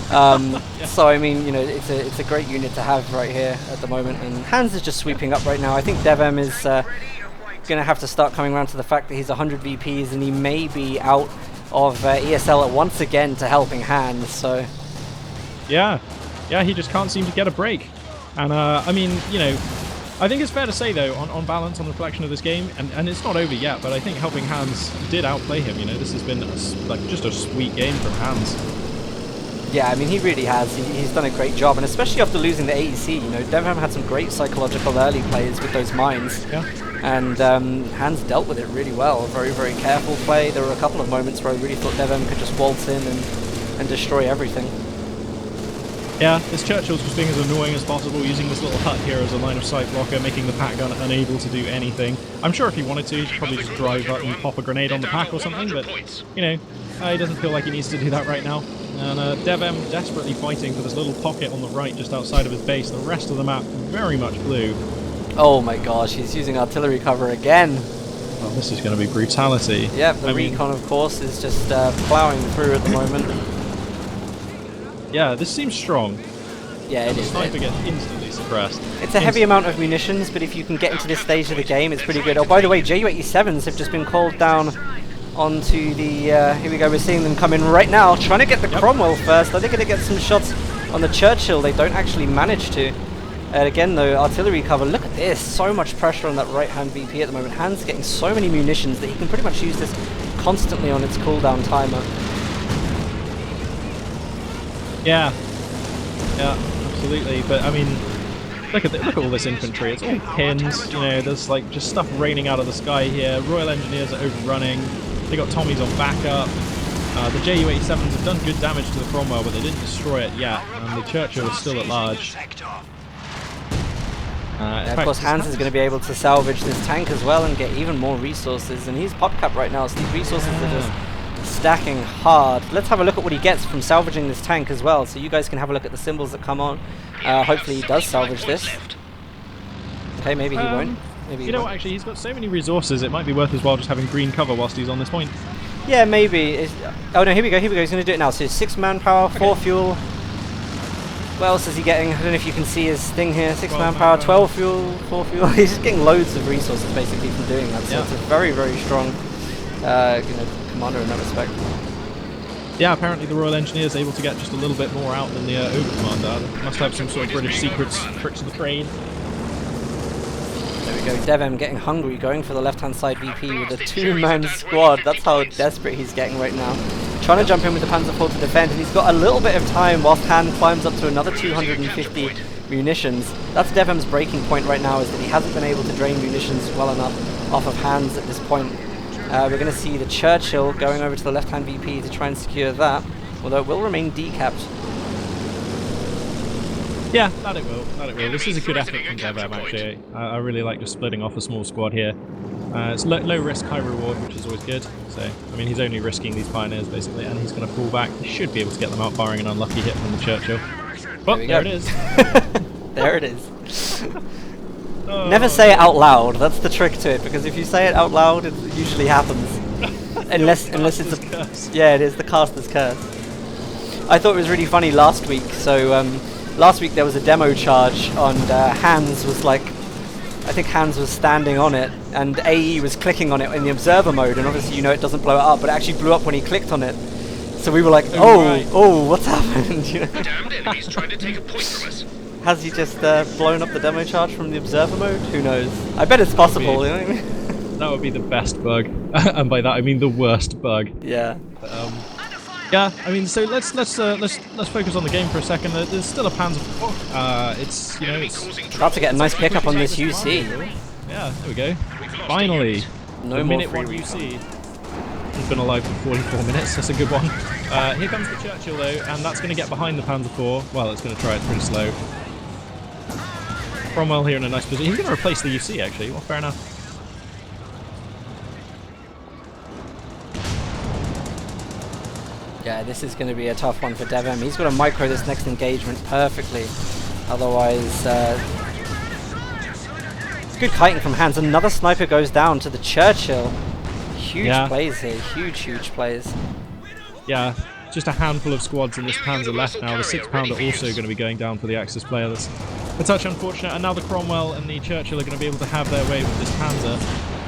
Yeah. So I mean, you know, it's a great unit to have right here at the moment, and Hans is just sweeping up right now. I think DevM is going to have to start coming around to the fact that he's 100 VPs and he may be out of ESL once again to HelpingHans. So yeah, he just can't seem to get a break. And I mean, you know, I think it's fair to say though, on balance, on reflection of this game, and it's not over yet, but I think HelpingHans did outplay him. You know, this has been just a sweet game from Hans. Yeah, I mean, he really has. He's done a great job, and especially after losing the AEC, you know, DevM had some great psychological early plays with those mines. Yeah. And Hans dealt with it really well. Very, very careful play. There were a couple of moments where I really thought DevM could just waltz in and destroy everything. Yeah, this Churchill's just being as annoying as possible, using this little hut here as a line of sight blocker, making the pack gun unable to do anything. I'm sure if he wanted to, he'd probably just drive up and pop a grenade on the pack or something, but, you know, he doesn't feel like he needs to do that right now. And DevM desperately fighting for this little pocket on the right just outside of his base. The rest of the map very much blue. Oh my gosh, he's using artillery cover again. Oh, this is going to be brutality. Yeah, the recon, of course, is just plowing through at the moment. Yeah, this seems strong. Yeah, it the is. Sniper gets instantly suppressed. It's a heavy amount of munitions, but if you can get into this stage of the game, it's pretty good. Oh, by the way, Ju-87s have just been called down onto the... here we go, we're seeing them come in right now, trying to get the Cromwell first. Are they going to get some shots on the Churchill? They don't actually manage to. Again, though, artillery cover. Look at this. So much pressure on that right-hand VP at the moment. Hans getting so many munitions that he can pretty much use this constantly on its cooldown timer. Yeah, absolutely. But I mean, look at all this infantry. It's all pins. You know, there's like just stuff raining out of the sky here. Royal Engineers are overrunning. They got Tommies on backup. The Ju-87s have done good damage to the Cromwell, but they didn't destroy it yet. And the Churchill is still at large. Of course, Hans is going to be able to salvage this tank as well and get even more resources. And he's PopCap right now, so these resources are just stacking hard. Let's have a look at what he gets from salvaging this tank as well, so you guys can have a look at the symbols that come on. Hopefully he does salvage this. Okay, maybe he won't. Maybe you know what, actually, he's got so many resources, it might be worth his while just having green cover whilst he's on this point. Yeah, maybe. Oh no, here we go, here we go. He's going to do it now. So 6 manpower, 4 fuel. What else is he getting? I don't know if you can see his thing here. 6 manpower, 12 fuel, 4 fuel. He's just getting loads of resources basically from doing that. So it's a very, very strong commander in that respect. Yeah, apparently the Royal Engineer is able to get just a little bit more out than the Over-Commander. Must have some sort of British secrets, tricks of the trade. There we go, DevM getting hungry, going for the left-hand side VP with a 2-man squad. That's how desperate he's getting right now. Trying to jump in with the Panzer IV to defend, and he's got a little bit of time whilst Han climbs up to another 250 munitions. That's DevM's breaking point right now, is that he hasn't been able to drain munitions well enough off of Hans at this point. We're going to see the Churchill going over to the left-hand VP to try and secure that, although it will remain decapped. Yeah, that it will. That it will. This is a good effort from DevM, actually. I really like just splitting off a small squad here. It's low risk, high reward, which is always good. So, I mean, he's only risking these pioneers, basically, and he's going to pull back. He should be able to get them out, barring an unlucky hit from the Churchill. Well, there it is. There it is. Never say it out loud. That's the trick to it, because if you say it out loud, it usually happens. unless it's a curse. Yeah, it is the caster's curse. I thought it was really funny last week. So last week there was a demo charge, and Hans was like, I think Hans was standing on it, and AE was clicking on it in the observer mode, and obviously it doesn't blow it up, but it actually blew up when he clicked on it. So we were like, oh, what's happened? You know? Damned enemies trying to take a point from us. Has he just blown up the demo charge from the observer mode? Who knows? I bet it's possible. You know what I mean? That would be the best bug, and by that I mean the worst bug. Yeah. Yeah, I mean, so let's focus on the game for a second. There's still a Panzer IV. It's about to get a nice pickup on this UC. Yeah, there we go. Finally, no the more minute one UC. He's been alive for 44 minutes. That's a good one. Here comes the Churchill though, and that's going to get behind the Panzer IV. Well, it's going to try it pretty slow. Cromwell here in a nice position. He's going to replace the UC actually. Well, fair enough. Yeah, this is going to be a tough one for DevM. He's got to micro this next engagement perfectly. Otherwise, good kiting from Hans. Another sniper goes down to the Churchill. Huge plays here. Huge plays. Yeah, just a handful of squads in this Panzer left now. The 6-pounder also going to be going down for the Axis player. That's a touch unfortunate. And now the Cromwell and the Churchill are going to be able to have their way with this Panzer.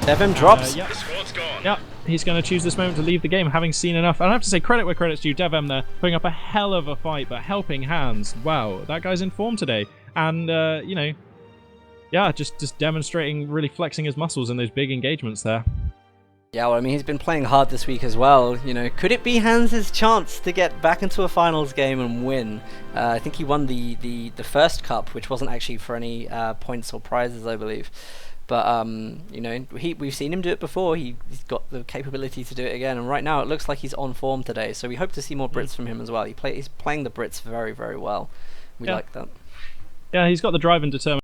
DevM drops. Yeah, he's going to choose this moment to leave the game, having seen enough. And I have to say, credit where credit's due. DevM there, putting up a hell of a fight, but HelpingHans. Wow, that guy's in form today. And, yeah, just demonstrating, really flexing his muscles in those big engagements there. Yeah, well, I mean, he's been playing hard this week as well. You know, could it be Hans' chance to get back into a finals game and win? I think he won the first cup, which wasn't actually for any points or prizes, I believe. But you know, we've seen him do it before. He's got the capability to do it again, and right now it looks like he's on form today. So we hope to see more Brits from him as well. He's playing the Brits very, very well. We like that. Yeah, he's got the drive and determination.